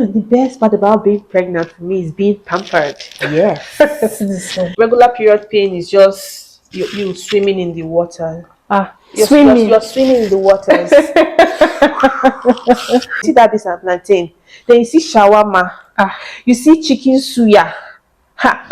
The best part about being pregnant for me is being pampered. Yes. So, Regular period pain is just you swimming in the water. swimming. You're swimming in the waters. See that this and plantain. Then you see shawarma. You see chicken suya.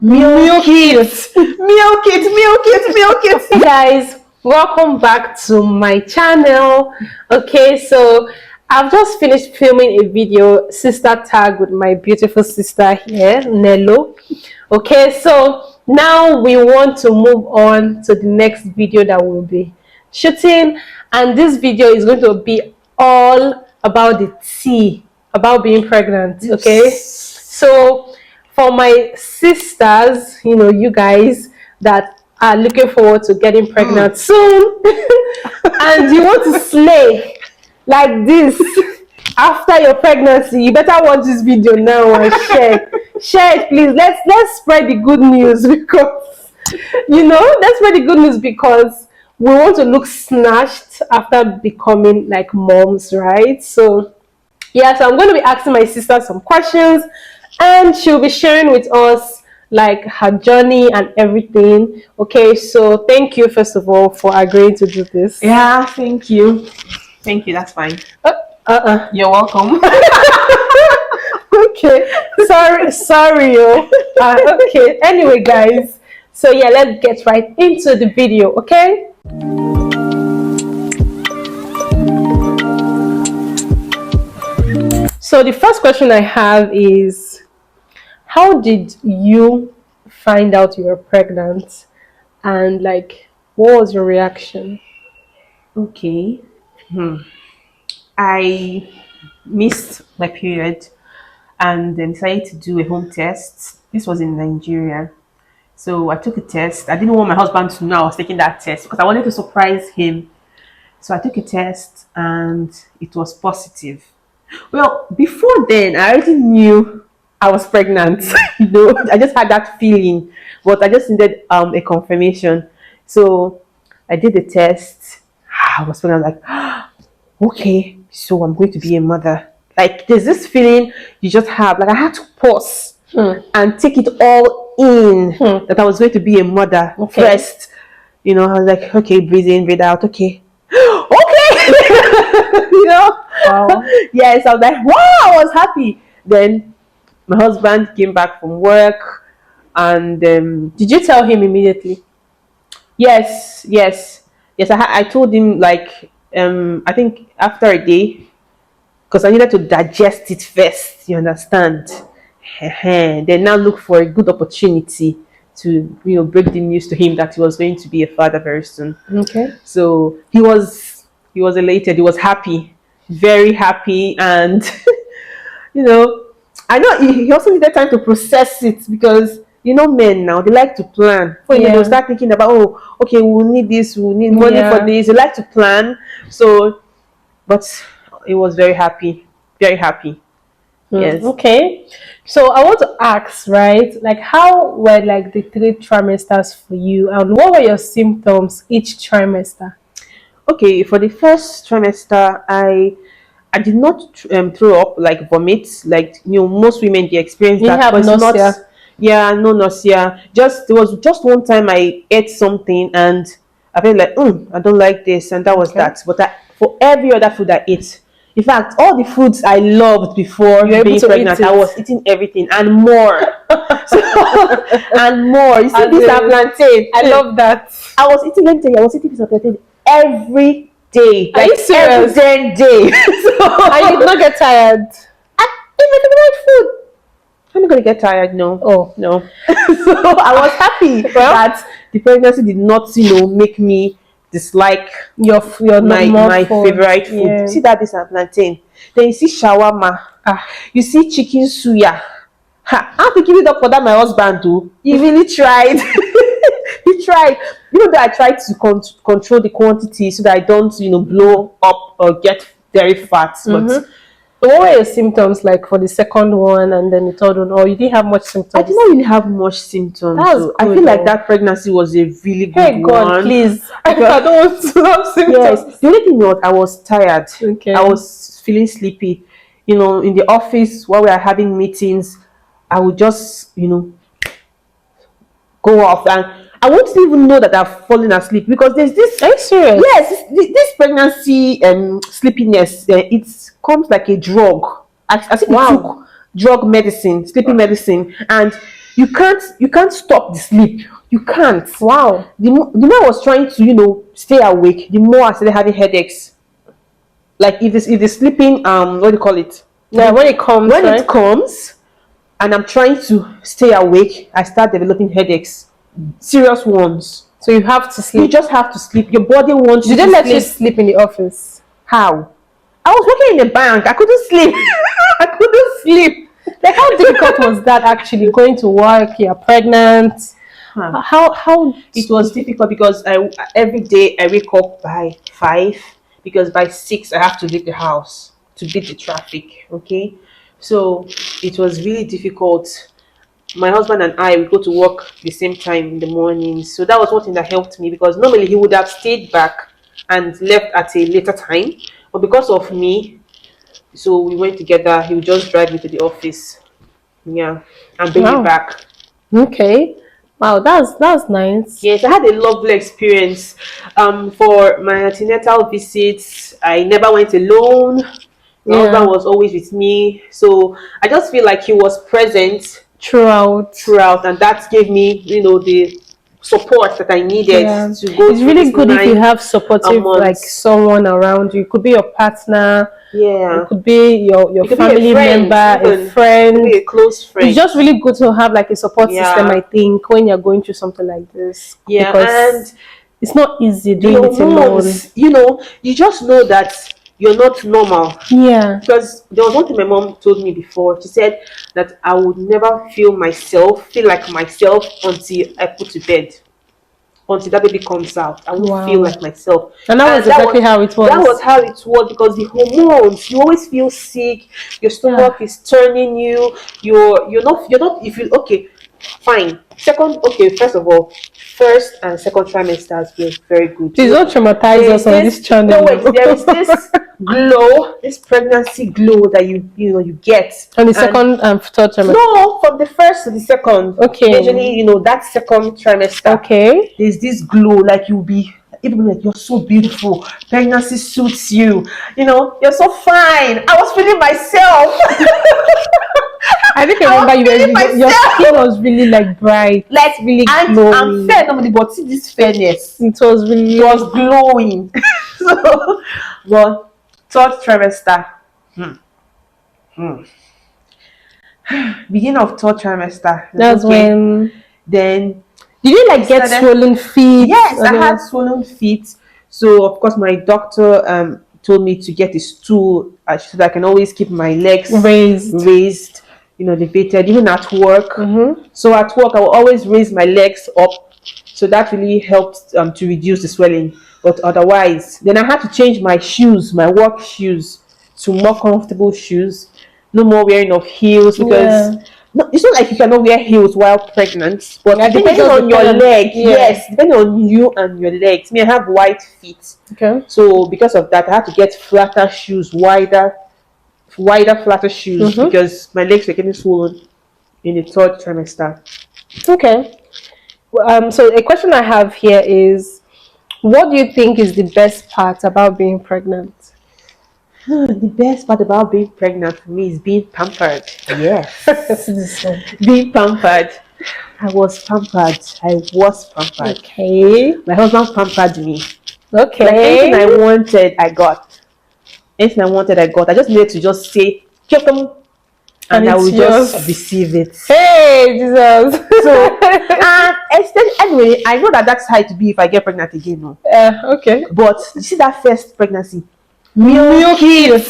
Milk it. Milk it. Milk it. Milk it. Hey guys, welcome back to my channel. Okay, so I've just finished filming a video, sister tag, with my beautiful sister here, Nelo. Okay, so now we want to move on to the next video that we'll be shooting, and this video is going to be all about the tea, about being pregnant. Okay, so for my sisters, you guys that are looking forward to getting pregnant soon and you want to slay like this after your pregnancy, you better watch this video now and share it, please. Let's spread the good news, because let's spread the good news, because we want to look snatched after becoming like moms, right? So yeah, so I'm going to be asking my sister some questions, and she'll be sharing with us like her journey and everything. Okay, so thank you first of all for agreeing to do this. Yeah, thank you. Thank you, that's fine. You're welcome. Okay, sorry. Okay, anyway, guys, so yeah, let's get right into the video. Okay. So the first question I have is, how did you find out you were pregnant, and like what was your reaction? Okay. I missed my period and then decided to do a home test. This was in Nigeria. So I took a test. I didn't want my husband to know I was taking that test because I wanted to surprise him. So I took a test and it was positive. Well, before then, I already knew I was pregnant. I just had that feeling, but I just needed a confirmation. So I did the test. I was pregnant. Like, okay, so I'm going to be a mother. Like, there's this feeling you just have. Like, I had to pause and take it all in that I was going to be a mother first. I was like, okay, breathe in, breathe out. Okay, okay. Wow. Yes, I was like, wow, I was happy. Then my husband came back from work, and Did you tell him immediately? yes. I told him, like, I think after a day, because I needed to digest it first. You understand? Then now look for a good opportunity to break the news to him that he was going to be a father very soon. Okay. So he was elated. He was happy, very happy, and I know he also needed time to process it, because men now, they like to plan. They'll start thinking about, oh, okay, we'll need this, we'll need money for this. They like to plan. So, but he was very happy, very happy. Yes. Okay. So I want to ask, right? Like, how were like the 3 trimesters for you, and what were your symptoms each trimester? Okay, for the first trimester, I did not throw up, like vomit, like most women, they experience You that, have but it's nausea? not. Yeah, no nausea. There was just one time I ate something and I felt like, I don't like this, and that was that. But for every other food I ate, in fact, all the foods I loved before being pregnant, I was eating everything and more. And more. You see, this plantain. I love that. I was eating, let me tell you, I was eating this plantain every day. Are you serious? Every day. I did not get tired. It's my favorite food. I'm not gonna get tired, no. Oh no. So I was happy that the pregnancy did not, make me dislike your my food. favorite food. Yeah. You see that this and plantain. Then you see shawarma. You see chicken suya. I have to give it up for that. My husband too. He really tried. He tried. Even though I tried to control the quantity so that I don't, blow up or get very fat. But So what were your symptoms like for the second one and then the third one? Or you didn't have much symptoms? I did not really have much symptoms. That's I good, feel like though. that pregnancy was a really good Hey God, one. please. I don't want to have symptoms. Yes. The only thing was I was tired. Okay. I was feeling sleepy. in the office while we are having meetings, I would just, go off, and I won't even know that I've fallen asleep, because there's this. Are you serious? Yes, this pregnancy sleepiness, it comes like a drug, as if you Wow. took drug medicine, sleeping medicine, and you can't stop the sleep. You can't. Wow. The more I was trying to stay awake, the more I started having headaches. Like if the sleeping, what do you call it? Yeah, when it comes, When right? it comes, and I'm trying to stay awake, I start developing headaches, serious ones. So you have to You sleep. just have to sleep. Your body wants you Did they to let sleep. you sleep in the office? How? I was working in a bank. I couldn't sleep. I couldn't sleep. Like, how difficult was that actually, going to work? You're pregnant. Huh. How It was difficult because every day I wake up by 5, because by 6 I have to leave the house to beat the traffic. Okay, so it was really difficult. My husband and I, we go to work the same time in the morning, so that was one thing that helped me, because normally he would have stayed back and left at a later time, but because of me, so we went together. He would just drive me to the office, yeah, and bring me Wow. back. Okay. Wow, that's nice. Yes, I had a lovely experience. For my antenatal visits, I never went alone. My Yeah. husband was always with me, so I just feel like he was present Throughout. and that gave me, the support that I needed Yeah. to go It's through really this good if you 9 have supportive, like, months. someone around you. It could be your partner, Yeah, it could be your it could be a family friend, member, even. a It could friend. be a close friend. It's just really good to have like a support system, Yeah. I think, when you're going through something like this. Yeah, Because and it's not easy the doing it alone. hormones, you just know that you're not normal. Yeah. Because there was one thing my mom told me before. She said that I would never feel like myself until I put to bed. Until that baby comes out, I won't feel Wow. like myself. And that was exactly how it was. That was how it was, because the hormones, you always feel sick. Your stomach is turning you. You're not. If you okay, fine. First of all, first and second trimesters were very good. Please don't traumatize us on this channel. No, wait, there is this glow, this pregnancy glow that you get On the second and third trimester. No, from the first to the second. Okay. Usually, that second trimester. Okay. There's this glow, like you'll be, people be like, you're so beautiful. Pregnancy suits you. You're so fine. I was feeling myself. I think I remember your skin was really like bright, Like really I'm glowing. fair normally, but see this fairness. It was really. It was glowing. So, but third trimester. Beginning of third trimester. That's when. Then Did you like get swollen feet? Yes, I had swollen feet. So of course my doctor told me to get a stool so that I can always keep my legs raised, elevated, even at work. So at work I will always raise my legs up. So that really helped to reduce the swelling. But otherwise, then I had to change my shoes, my work shoes, to more comfortable shoes. No more wearing of heels, because no, it's not like you cannot wear heels while pregnant, but depending on your leg, yes, depending on you and your legs. I have wide feet, Okay. so because of that, I had to get flatter shoes, wider, flatter shoes, because my legs were getting swollen in the third trimester. Okay. So a question I have here is, what do you think is the best part about being pregnant? The best part about being pregnant for me is being pampered. Yes. Being pampered. I was pampered. Okay. My husband pampered me. Okay. Like anything I wanted, I got. I just needed to just say, "Welcome," and I will just receive it. Hey, Jesus. So, anyway, I know that's how it be if I get pregnant again. No. Okay. But you see that first pregnancy, milk it.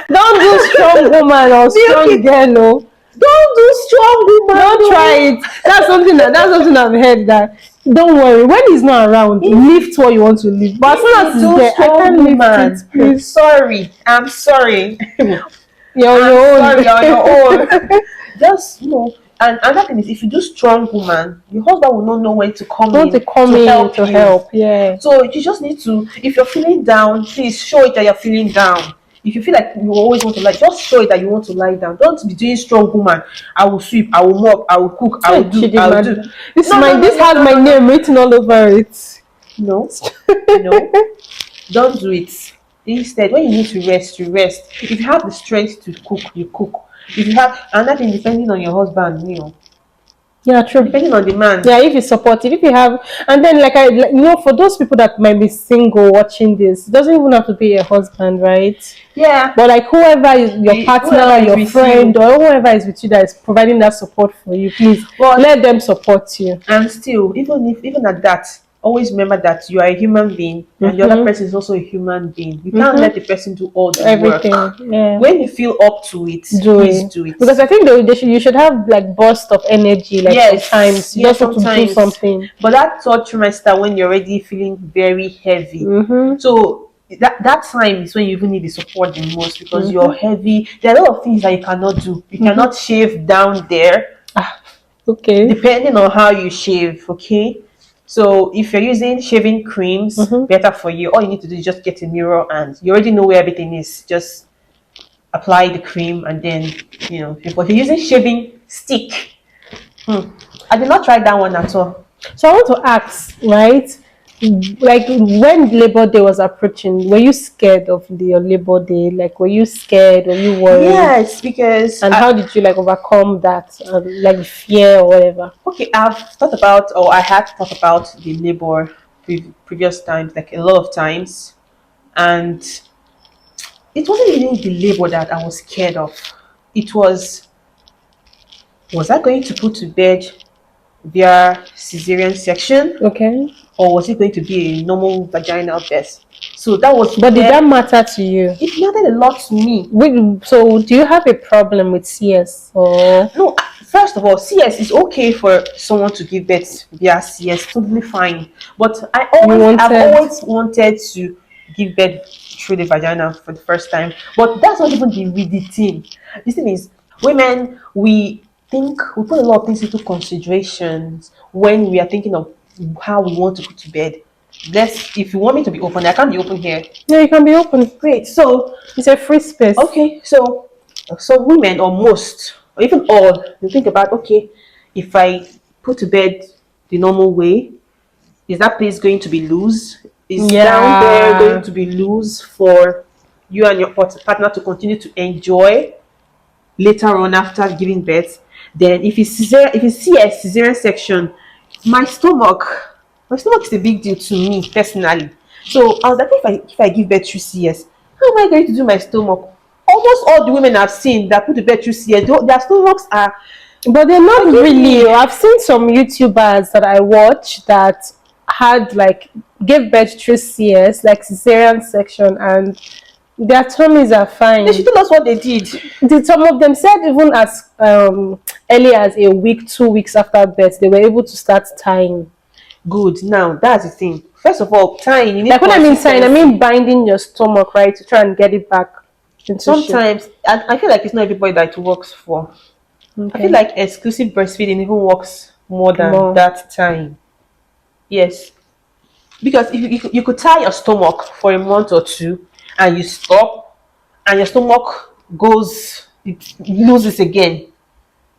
Don't do strong woman or strong girl, no. Don't do strong woman. Don't try it. That's something I've heard, that don't worry, when he's not around, lift what you want to lift. But as soon as he's there, I can't lift it. Please. I'm sorry. You're on your own. Sorry, on your own. Just And another thing is, if you do strong woman, your husband will not know when to come Want in to come in help to you. help. Yeah. So you just need to, if you're feeling down, please show it that you're feeling down. If you feel like you always want to lie, just show it that you want to lie down. Don't be doing strong woman. I will sweep, I will mop, I will cook, I Hey, will do, I will Chidinma, do. this No, no, no, this no, has no, my no, no. name written all over it. No, no, don't do it. Instead, when you need to rest, you rest. If you have the strength to cook, you cook. If you have another thing, depending on your husband, Yeah, true. depending on the man. Yeah, if you support it, if you have, and then for those people that might be single watching this, it doesn't even have to be a husband, right? Yeah, But like whoever is your partner, whoever is your with friend, you. or whoever is with you that is providing that support for you, please But let them support you. and still, even at that, always remember that you are a human being and the other Mm-hmm. person is also a human being. You can't let Mm-hmm. the person do all the work. Everything. Yeah. When you feel up to it, Do please it do it. because I think you should have like burst of energy like sometimes you Yes, just want to do sometimes. something. But that third trimester, when you're already feeling very heavy, Mm-hmm. so that time is when you even need the support the most because Mm-hmm. you're heavy. There are a lot of things that you cannot do. You cannot shave down there, Ah, okay. depending on how you shave. Okay, so if you're using shaving creams, Mm-hmm. better for you. All you need to do is just get a mirror and you already know where everything is. Just apply the cream and then if you're using shaving stick. I did not try that one at all. So I want to ask, right? Like when Labor Day was approaching, were you scared of your Labor Day? Like, were you scared? Were you worried? Yes, because And how did you like overcome that, like fear or whatever? okay, I had thought about the labor previous times, like a lot of times, and it wasn't really the labor that I was scared of. It was I going to put to bed via cesarean section, Okay. or was it going to be a normal vaginal birth? So that was But did where that matter to you? it mattered a lot to me. So do you have a problem with CS or? No, first of all, CS is okay for someone to give birth via CS, totally fine. But I've always wanted to give birth through the vagina for the first time. But that's not even the thing. The thing is, women, we put a lot of things into considerations when we are thinking of how we want to go to bed. If you want me to be open, I can't be open here. Yeah, you can be open. Great. So It's a free space. okay, so some women or most or even all, you think about, okay, if I put to bed the normal way, is that place going to be loose? Is down there going Yeah. to be loose for you and your partner to continue to enjoy later on after giving birth? Then if it's CS cesarean section, my stomach is a big deal to me personally. So I was like, if I give birth through CS, how am I going to do my stomach? Almost all the women I've seen that put to bed through CS, their stomachs are. But they're not Forgive really. me. I've seen some YouTubers that I watch that had like gave birth through CS, like cesarean section, and their tummies are fine. They should tell us what they did. Some of them said even as early as a week, 2 weeks after birth, they were able to start tying. Good. Now that's the thing. First of all, tying. You need Like when I mean tying, I consistency. mean binding your stomach, right, to try and get it back into shape. Sometimes I feel like it's not everybody that it works for. I Okay. feel like exclusive breastfeeding even works more than that time. Yes, because if you could tie your stomach for a month or two, and you stop, and your stomach it loses again.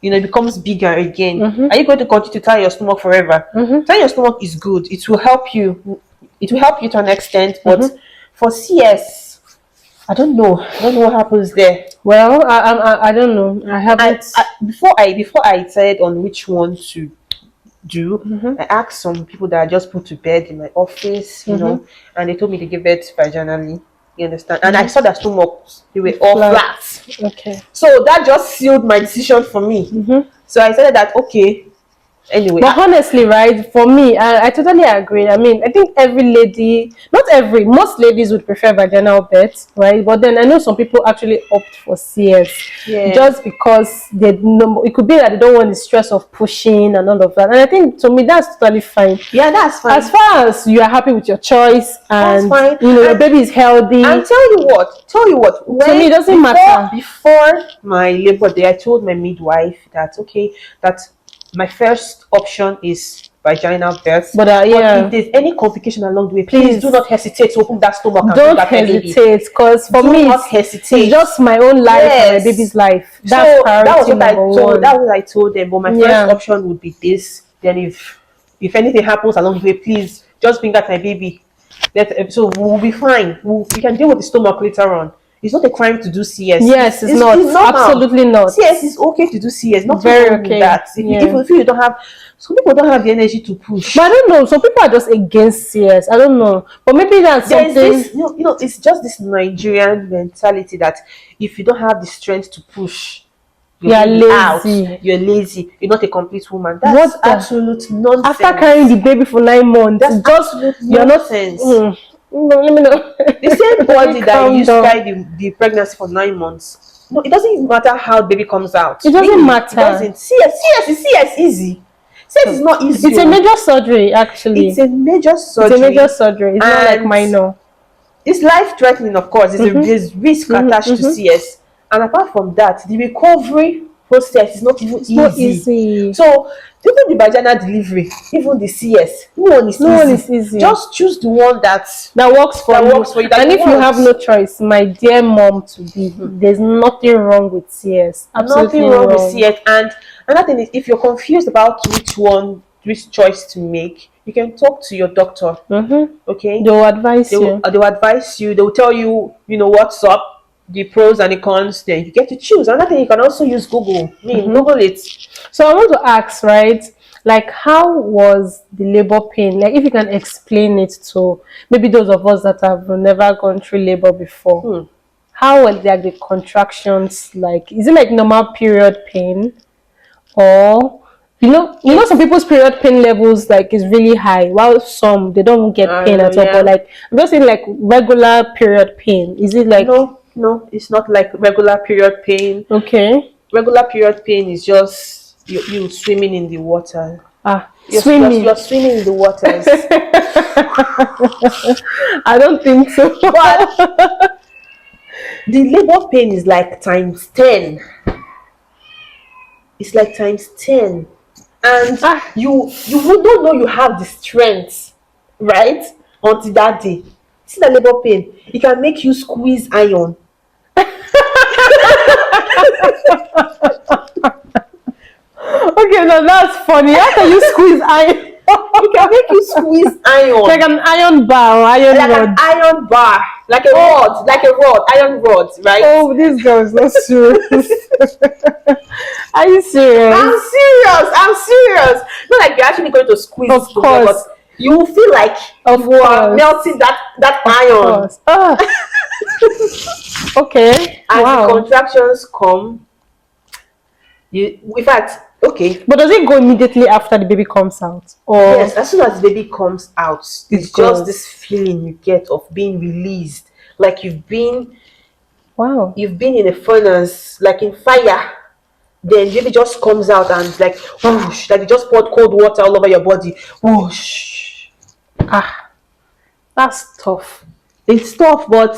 It becomes bigger again. Are you going to continue to tie your stomach forever? Tying your stomach is good. It will help you. It will help you to an extent, but for CS, I don't know. I don't know what happens there. Well, I don't know. I haven't. Before I decided on which one to do, I asked some people that I just put to bed in my office, and they told me to give birth vaginally. You understand? And I saw their stomachs; they were all flat. Okay. So that just sealed my decision for me. So I said that okay, Anyway, But honestly, right, for me, I totally agree. I mean, I think every lady, not every, most ladies would prefer vaginal birth, right? But then I know some people actually opt for CS yeah, just because they know it could be that they don't want the stress of pushing and all of that. And I think to me, that's totally fine. yeah, that's fine. As far as you are happy with your choice That's and fine. you know your And baby is healthy, And tell you what, to me, it doesn't matter. before my labor day, I told my midwife that okay, that my first option is vaginal birth. But But yeah, if there's any complication along the way, please please do not hesitate to open that stomach and bring don't back my baby. hesitate, because for Do me, not hesitate. it's just my own life and my Yes. baby's life. So That's that was priority what I number told. one. That was what I told them. But my Yeah. first option would be this. Then if anything happens along the way, please just bring back my baby. So we'll be fine. We can deal with the stomach later on. It's not a crime to do CS. Yes, it's not. It's normal. Absolutely not. CS is okay to do CS. Not Very wrong with okay. that. If Yeah. you feel you don't have, some people don't have the energy to push. But I don't know. Some people are just against CS. I don't know. But maybe that's There's something. this, it's just this Nigerian mentality that if you don't have the strength to push, You're lazy. lazy. You're lazy. You're not a complete woman. That's What the- absolute nonsense. After carrying the baby for 9 months, That's it's just absolute you're not. nonsense. No, let me know. The same body that Calm used down. to carry the pregnancy for 9 months. No, it doesn't even matter how the baby comes out. It doesn't Really, matter. It doesn't. CS is easy. CS is not easy. It's a major surgery, actually. It's a major surgery. It's a major surgery. It's not like And minor. It's life threatening, of course. There's risk attached to CS. And apart from that, the recovery process is not even easy. Not easy. So even the vaginal delivery, even the CS, no one is easy. Just choose the one that works for you. that And you if you want. have no choice, my dear mom to be, there's nothing wrong with CS. Absolutely Nothing wrong with CS. And another thing is, if you're confused about which choice to make, you can talk to your doctor. Okay, They'll advise they you. will advise you. They will tell you, what's up, the pros and the cons. Then you get to choose. Another thing, you can also use Google. Google it. So I want to ask, right? Like, how was the labor pain? Like, if you can explain it to maybe those of us that have never gone through labor before. How were like the contractions like? Is it like normal period pain, or some people's period pain levels like is really high, while some they don't get pain at all. Yeah. But like I'm just saying, like regular period pain. Is it like No, it's not like regular period pain. okay? Regular period pain is just you swimming in the water. Swimming. You're swimming in the waters. I don't think so. But the labor pain is like times 10. It's like times 10. And you don't know you have the strength, right? Until that day. See the labor pain. It can make you squeeze iron. Okay, no, that's funny. How can you squeeze iron? It can make you squeeze iron. Like an iron bar or iron Like rod. an iron bar. Like a rod. Iron rod, right? Oh, this girl is not serious. Are you serious? I'm serious. Not like you're actually going to squeeze Of it together, course. but you will feel like you are melting that iron. Okay. As Wow. the contractions come, in fact, okay. But does it go immediately after the baby comes out? Or Yes, as soon as the baby comes out, it's goes. just this feeling you get of being released. Like you've been in a furnace, like in fire. Then baby just comes out and like whoosh, like you just poured cold water all over your body. Whoosh. that's tough. It's tough, but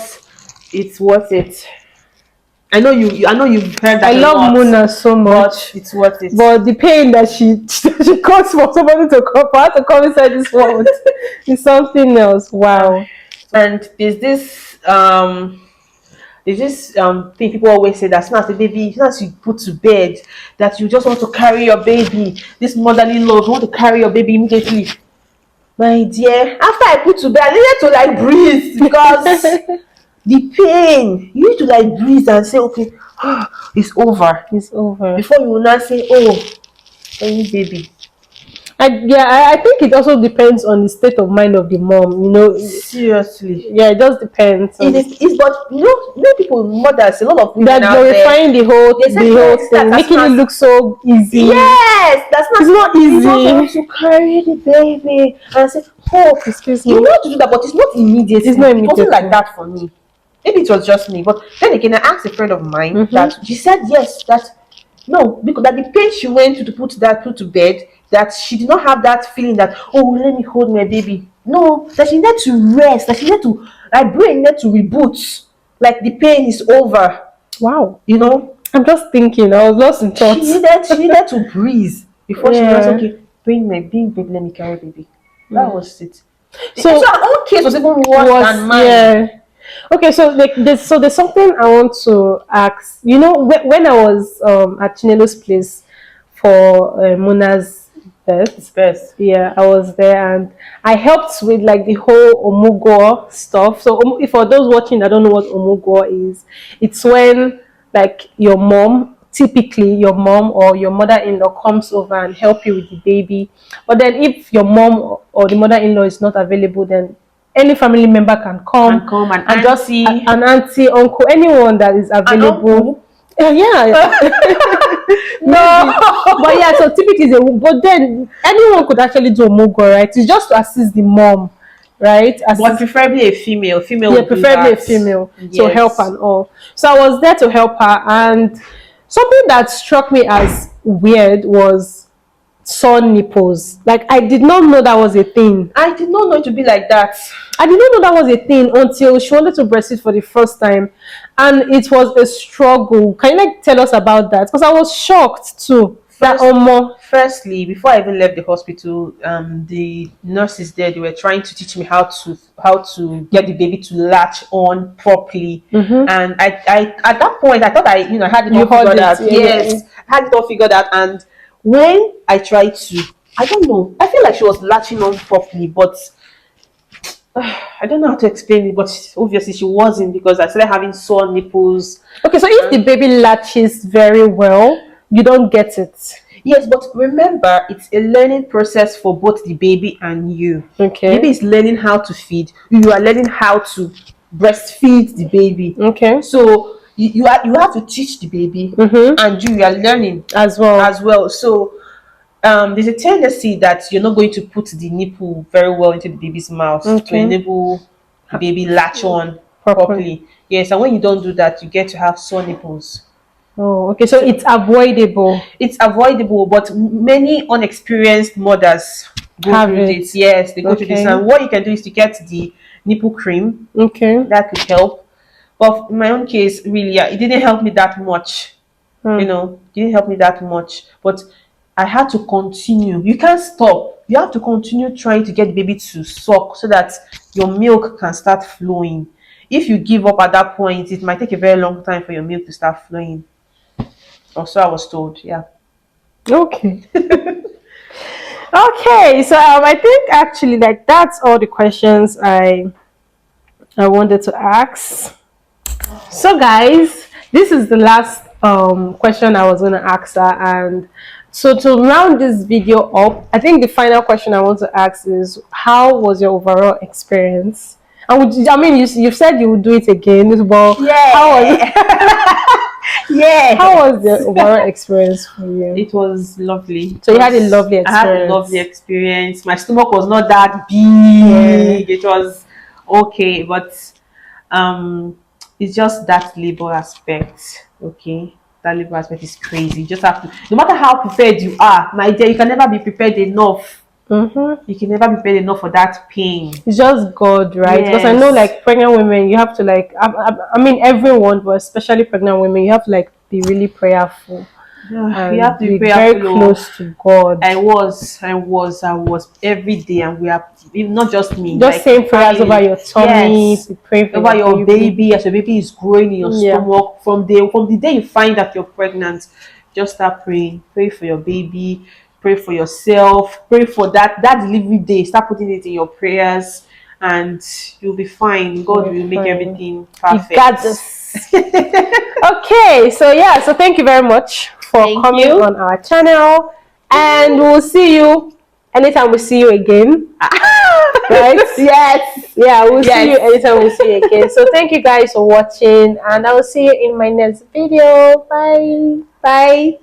it's worth it. I know you've heard that. I love Muna so much. But it's worth it. But the pain that she caused for somebody to come, for her to come inside this world is something else. Wow. And there's this thing people always say, that as soon as the baby, as soon as you put to bed, that you just want to carry your baby. This motherly love, you want to carry your baby immediately. My dear, after I put to bed, I needed to like breathe, because the pain, you need to like breathe and say, okay, it's over. It's over. Before you will not say, oh, any baby. I think it also depends on the state of mind of the mom. Seriously. Yeah, it does depend It on is, it's, but people, mothers, a lot of women that out there, glorifying the whole they said, yes, thing, that's making it not, look so easy. yes, that's It's not, not you don't have easy. to carry the baby. And I said, oh, Excuse you me. know to do that, but it's not It's immediately. not It wasn't like immediately. that for me. Maybe it was just me. But then again, I asked a friend of mine Mm-hmm. that she said, yes, that no, because that the pain she went to put to bed, that she did not have that feeling that, oh, let me hold my baby. No, that she needed to rest, that she needed to, her brain needed to reboot. Like the pain is over, Wow. you know. I'm just thinking. I was lost in thoughts. She needed to breathe before she realized, Yeah. okay, bring baby, let me carry baby. That Mm. was it. So So her own case was even worse than was mine. yeah. Okay, so there's something I want to ask. When I was at Chinelo's place for Mona's birth, Best. yeah, I was there and I helped with like the whole omugo stuff. So if for those watching that don't know what omugo is, it's when like your mom, typically your mom or your mother-in-law comes over and help you with the baby. But then if your mom or the mother-in-law is not available, then any family member can Can come come an and just auntie, an auntie, uncle, anyone that is an available. uncle. Yeah, maybe. No. But yeah, so typically, but then anyone could actually do a mogo, right? It's just to assist the mom, right? But Assist, preferably a female. Female yeah, would do preferably a that. female. So help Yes. and all. So I was there to help her, and something that struck me as weird was saw nipples. Like I did not know that was a thing. I did not know it would be like that. I did not know that was a thing until she wanted to breastfeed for the first time, and it was a struggle. Can you like tell us about that? Because I was shocked too. That First, Omo. firstly, before I even left the hospital, the nurses there, they were trying to teach me how to get the baby to latch on properly. And I at that point I thought I had it You all heard figured it, out. Yes, I had it all figured out. And when I tried to, I don't know, I feel like she was latching on properly, but I don't know how to explain it. But obviously she wasn't, because I started having sore nipples. Okay, so if the baby latches very well, you don't get it. Yes, but remember, it's a learning process for both the baby and you. Baby Okay. is learning how to feed. You are learning how to breastfeed the baby. Okay. So you have to teach the baby, and you are learning As well. as well. So there's a tendency that you're not going to put the nipple very well into the baby's mouth to Okay. enable the baby latch on Properly. properly. Yes, and when you don't do that, you get to have sore nipples. Oh, okay. So it's avoidable. It's avoidable, but many unexperienced mothers go Have through it. this. Yes, they go through this. Okay. And what you can do is to get the nipple cream. Okay. That could help. But in my own case, really, yeah, it didn't help me that much. It didn't help me that much. But I had to continue. You can't stop. You have to continue trying to get the baby to suck so that your milk can start flowing. If you give up at that point, it might take a very long time for your milk to start flowing. Or so I was told. Yeah. Okay. Okay. So I think actually like that's all the questions I wanted to ask. So guys, this is the last question I was gonna ask her, and so to round this video up, I think the final question I want to ask is how was your overall experience? And I mean you've said you would do it again, but Yeah. Yeah. how was the overall experience for you? It was lovely. So you had a lovely I had a experience. lovely experience. My stomach was not that big. It was okay, but it's just that labor aspect. Okay. That labor aspect is crazy. You just have to, no matter how prepared you are, my dear, you can never be prepared enough. You can never be prepared enough for that pain. It's just God, right? Because I know, Yes. like pregnant women, you have to like. I mean, everyone, but especially pregnant women, you have to like be really prayerful You and have to be very prayerful. close to God. I was every day, and we are not just me. Just like saying prayers family. over your tummy, Yes, be praying for over your baby. baby as your baby is growing in your Yeah. stomach. From the day you find that you're pregnant, just start praying. Pray for your baby. Pray for yourself. Pray for that delivery day. Start putting it in your prayers, and you'll be fine. God will make fine. everything You perfect. got this. Okay, so yeah, so thank you very much for Thank coming you. on our channel, and we'll see you anytime we see you again. Right? Yes. Yeah, we'll see Yes. you anytime we see you again. So thank you guys for watching, and I will see you in my next video. Bye. Bye.